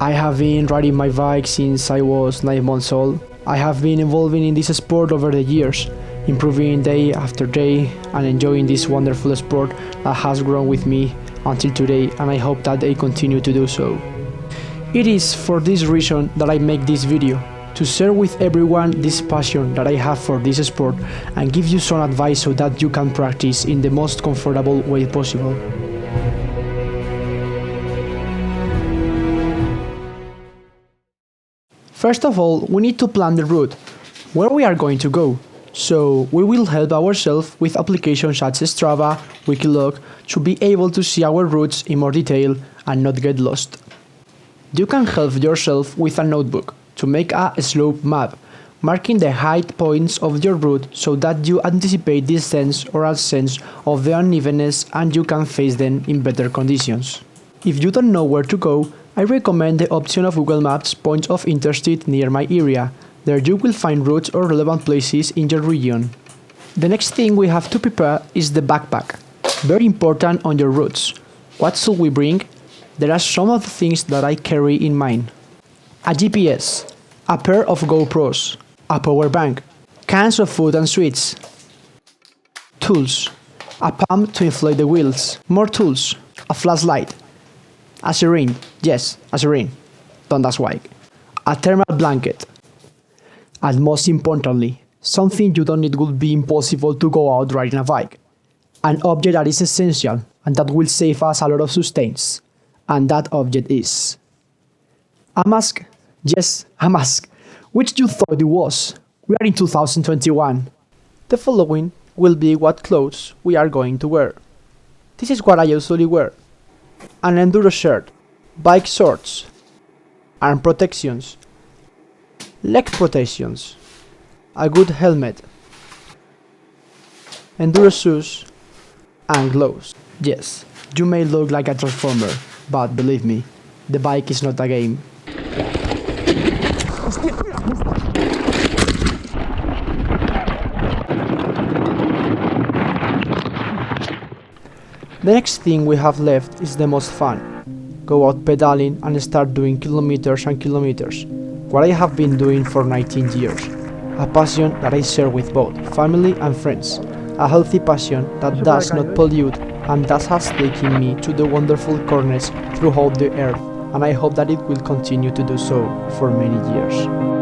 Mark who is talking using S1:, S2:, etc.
S1: I have been riding my bike since I was 9 months old. I have been evolving in this sport over the years, improving day after day and enjoying this wonderful sport that has grown with me until today, and I hope that they continue to do so. It is for this reason that I make this video, to share with everyone this passion that I have for this sport and give you some advice so that you can practice in the most comfortable way possible. First of all, we need to plan the route, where we are going to go. So we will help ourselves with applications such as Strava, Wikilog, to be able to see our routes in more detail and not get lost. You can help yourself with a notebook to make a slope map, marking the height points of your route so that you anticipate the descents or ascents of the unevenness and you can face them in better conditions. If you don't know where to go, I recommend the option of Google Maps points of interest near my area. There you will find routes or relevant places in your region. The next thing we have to prepare is the backpack. Very important on your routes. What should we bring? There are some of the things that I carry in mind. A GPS, a pair of GoPros, a power bank, cans of food and sweets, tools, a pump to inflate the wheels, more tools, a flashlight, a syringe, yes, a syringe, don't ask why, a thermal blanket, and most importantly, something you don't need would be impossible to go out riding a bike. An object that is essential and that will save us a lot of sustains. And that object is a mask. Yes, a mask. Which you thought it was? We are in 2021. The following will be what clothes we are going to wear. This is what I usually wear. An enduro shirt, bike shorts, arm protections, leg protections, a good helmet, enduro shoes, and gloves. Yes, you may look like a transformer, but believe me, the bike is not a game. The next thing we have left is the most fun. Go out pedaling and start doing kilometers and kilometers. What I have been doing for 19 years. A passion that I share with both family and friends. A healthy passion that does not pollute and that has taken me to the wonderful corners throughout the earth, and I hope that it will continue to do so for many years.